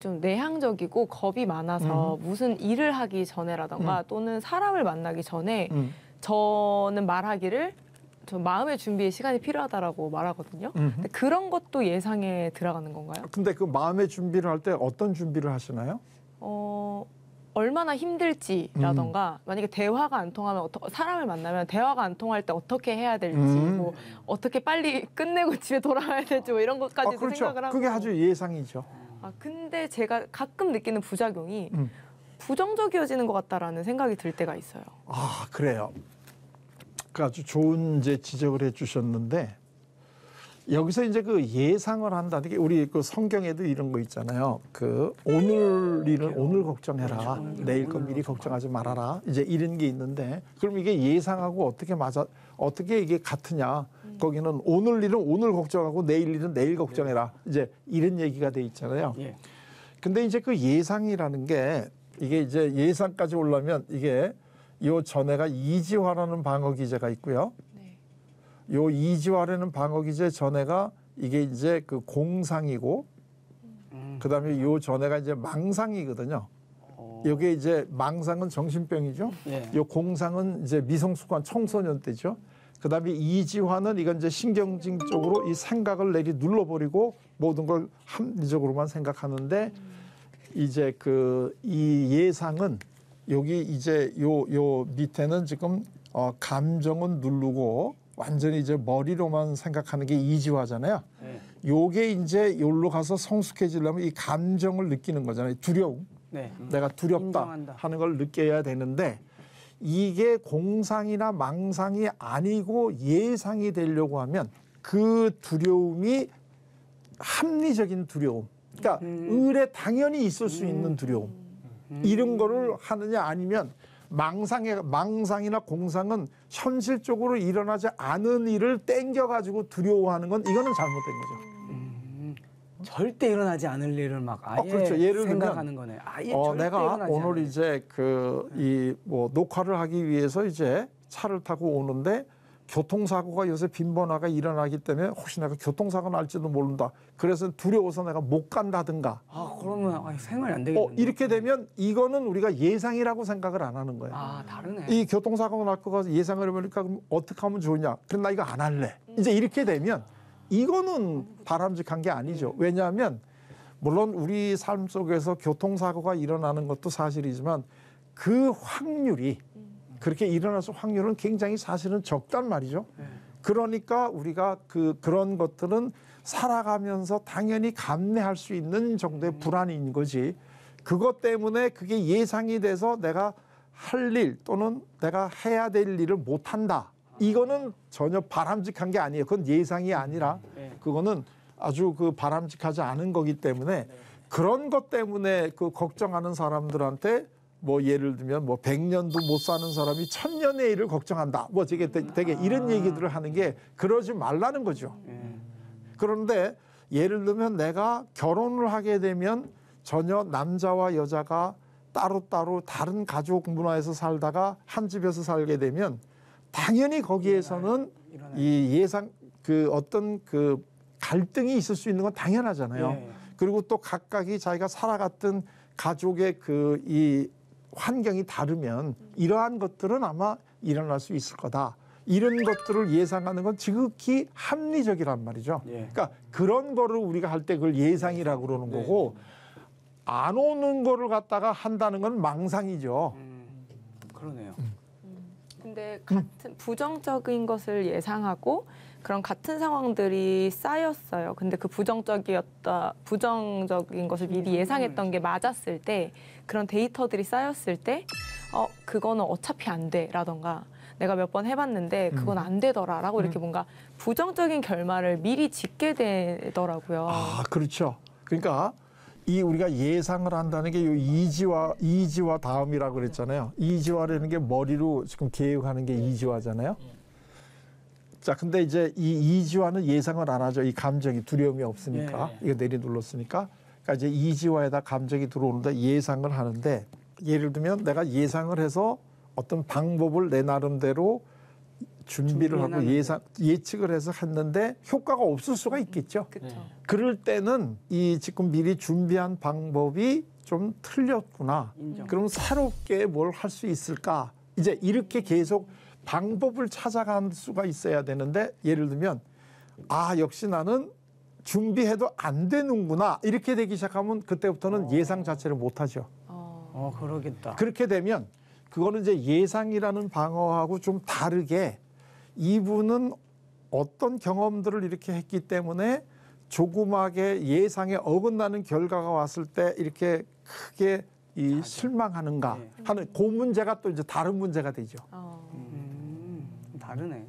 좀 내향적이고 겁이 많아서 무슨 일을 하기 전에라던가 또는 사람을 만나기 전에 저는 말하기를 좀 마음의 준비에 시간이 필요하다라고 말하거든요. 근데 그런 것도 예상에 들어가는 건가요? 근데 그 마음의 준비를 할 때 어떤 준비를 하시나요? 얼마나 힘들지라던가 만약에 대화가 안 통하면 사람을 만나면 대화가 안 통할 때 어떻게 해야 될지 뭐 어떻게 빨리 끝내고 집에 돌아가야 될지 뭐 이런 것까지도 그렇죠. 생각을 하고 그게 아주 예상이죠. 근데 제가 가끔 느끼는 부작용이 부정적이어지는 것 같다라는 생각이 들 때가 있어요. 아, 그래요. 그 아주 좋은 이제 지적을 해주셨는데 여기서 이제 그 예상을 한다는 게 우리 그 성경에도 이런 거 있잖아요. 그 오늘 일은 오늘 걱정해라. 내일 거 미리 걱정하지 말아라. 이제 이런 게 있는데 그럼 이게 예상하고 어떻게 이게 같으냐? 거기는 오늘 일은 오늘 걱정하고 내일 일은 내일 걱정해라. 이제 이런 얘기가 돼 있잖아요. 근데 이제 그 예상이라는 게 이게 이제 예상까지 오려면 이게 요 전에가 이지화라는 방어 기제가 있고요. 요 이지화라는 방어 기제 전에가 이게 이제 그 공상이고 그다음에 요 전에가 이제 망상이거든요. 요게 이제 망상은 정신병이죠. 요 공상은 이제 미성숙한 청소년 때죠. 그다음에 이지화는 이건 이제 신경질 쪽으로 이 생각을 내리 눌러버리고 모든 걸 합리적으로만 생각하는데 이제 그 이 예상은 여기 이제 요 밑에는 지금 감정은 누르고 완전히 이제 머리로만 생각하는 게 이지화잖아요. 요게 이제 여기로 가서 성숙해지려면 이 감정을 느끼는 거잖아요. 두려움. 내가 두렵다 인정한다. 하는 걸 느껴야 되는데 이게 공상이나 망상이 아니고 예상이 되려고 하면 그 두려움이 합리적인 두려움. 그러니까 의뢰 당연히 있을 수 있는 두려움. 이런 거를 하느냐 아니면 망상이나 공상은 현실적으로 일어나지 않은 일을 땡겨가지고 두려워하는 건 이거는 잘못된 거죠. 절대 일어나지 않을 일을 막 아예 그렇죠. 예를 생각하는 거네. 아예 절대 내가 일어나지 오늘 않을 이제 이 뭐 녹화를 하기 위해서 이제 차를 타고 오는데 교통사고가 요새 빈번하게 일어나기 때문에 혹시 내가 교통사고 날지도 모른다. 그래서 두려워서 내가 못 간다든가. 그러면 생활이 안 되겠네. 이렇게 되면 이거는 우리가 예상이라고 생각을 안 하는 거예요. 다르네. 이 교통사고가 날 거 가서 예상을 해보니까 그럼 어떻게 하면 좋으냐. 그럼 나 이거 안 할래. 이제 이렇게 되면 이거는 바람직한 게 아니죠. 왜냐하면 물론 우리 삶 속에서 교통사고가 일어나는 것도 사실이지만 그 확률이 그렇게 일어날 확률은 굉장히 사실은 적단 말이죠. 그러니까 우리가 그런 것들은 살아가면서 당연히 감내할 수 있는 정도의 불안인 거지. 그것 때문에 그게 예상이 돼서 내가 할 일 또는 내가 해야 될 일을 못 한다. 이거는 전혀 바람직한 게 아니에요. 그건 예상이 아니라 그거는 아주 바람직하지 않은 거기 때문에 그런 것 때문에 걱정하는 사람들한테 뭐 예를 들면 뭐 100년도 못 사는 사람이 1000년의 일을 걱정한다. 뭐 되게 이런 얘기들을 하는 게 그러지 말라는 거죠. 그런데 예를 들면 내가 결혼을 하게 되면 전혀 남자와 여자가 따로따로 다른 가족 문화에서 살다가 한 집에서 살게 되면 당연히 거기에서는 이 예상 어떤 갈등이 있을 수 있는 건 당연하잖아요. 그리고 또 각각이 자기가 살아갔던 가족의 이 환경이 다르면 이러한 것들은 아마 일어날 수 있을 거다. 이런 것들을 예상하는 건 지극히 합리적이란 말이죠. 그러니까 그런 거를 우리가 할 때 그걸 예상이라고 그러는 거고 안 오는 거를 갖다가 한다는 건 망상이죠. 그러네요. 근데 같은 부정적인 것을 예상하고 그런 같은 상황들이 쌓였어요. 근데 그 부정적인 것을 미리 예상했던 게 맞았을 때 그런 데이터들이 쌓였을 때 그거는 어차피 안 돼라던가 내가 몇 번 해봤는데 그건 안 되더라라고 이렇게 뭔가 부정적인 결말을 미리 짓게 되더라고요. 그렇죠. 그러니까 우리가 예상을 한다는 게 이지화 다음이라고 그랬잖아요. 이지화라는 게 머리로 지금 계획하는 게 이지화잖아요. 자, 근데 이제 이 이지화는 예상을 안 하죠. 이 감정이 두려움이 없으니까 이거 내리눌렀으니까. 그러니까 이제 이지화에다 감정이 들어오는데 예상을 하는데 예를 들면 내가 예상을 해서 어떤 방법을 내 나름대로 준비를 하고 준비해놨는데. 예측을 해서 했는데 효과가 없을 수가 있겠죠. 그렇죠. 그럴 때는 이 지금 미리 준비한 방법이 좀 틀렸구나. 인정. 그럼 새롭게 뭘 할 수 있을까? 이제 이렇게 계속 방법을 찾아갈 수가 있어야 되는데 예를 들면 아 역시 나는 준비해도 안 되는구나 이렇게 되기 시작하면 그때부터는 예상 자체를 못하죠. 그러겠다. 그렇게 되면 그거는 이제 예상이라는 방어하고 좀 다르게 이분은 어떤 경험들을 이렇게 했기 때문에 조그맣게 예상에 어긋나는 결과가 왔을 때 이렇게 크게 이 실망하는가 네. 하는 그 문제가 또 이제 다른 문제가 되죠. 다르네.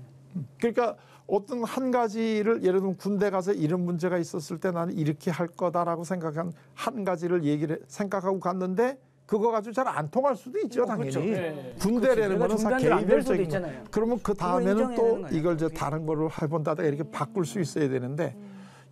그러니까 어떤 한 가지를 예를 들면 군대 가서 이런 문제가 있었을 때 나는 이렇게 할 거다라고 생각한 한 가지를 생각하고 갔는데 그거 가지고 잘 안 통할 수도 있죠, 당연히. 그렇죠. 네. 군대라는 거는 다 중단들 안될 수도 개별적인 있잖아요. 그러면 그 그거 다음에는 인정해야 또 되는 거 아니야? 이걸 이제 다른 거를 해본다든가 이렇게 바꿀 수 있어야 되는데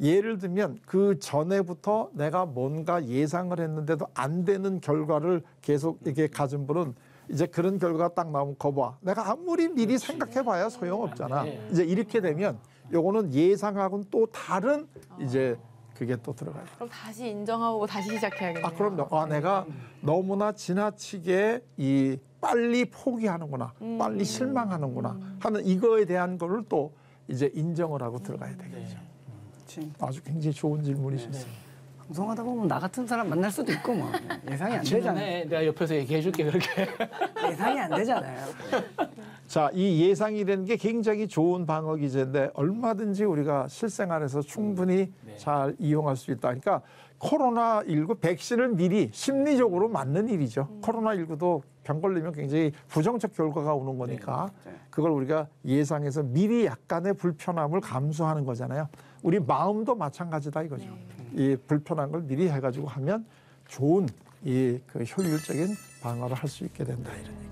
예를 들면 그 전에부터 내가 뭔가 예상을 했는데도 안 되는 결과를 계속 이렇게 가진 분은 이제 그런 결과가 딱 나오면 거봐. 내가 아무리 미리 생각해봐야 소용없잖아. 이제 이렇게 되면 요거는 예상하고는 또 다른 이제 그게 또 들어가요. 그럼 다시 인정하고 다시 시작해야겠네요. 아 그럼요. 아 내가 너무나 지나치게 이 빨리 포기하는구나, 빨리 실망하는구나 하는 이거에 대한 거를 또 이제 인정을 하고 들어가야 되겠죠. 그치. 아주 굉장히 좋은 질문이시네요. 방송하다 보면 나 같은 사람 만날 수도 있고 뭐 예상이 안 되잖아요. 주변에 내가 옆에서 얘기해줄게 그렇게. 예상이 안 되잖아요. 자, 이 예상이라는 게 굉장히 좋은 방어 기제인데 얼마든지 우리가 실생활에서 충분히 잘 이용할 수 있다. 그러니까 코로나19 백신을 미리 심리적으로 맞는 일이죠. 코로나19도 병 걸리면 굉장히 부정적 결과가 오는 거니까 그걸 우리가 예상해서 미리 약간의 불편함을 감수하는 거잖아요. 우리 마음도 마찬가지다 이거죠. 이 불편한 걸 미리 해가지고 하면 좋은 이 그 효율적인 방어를 할 수 있게 된다 이런 얘기.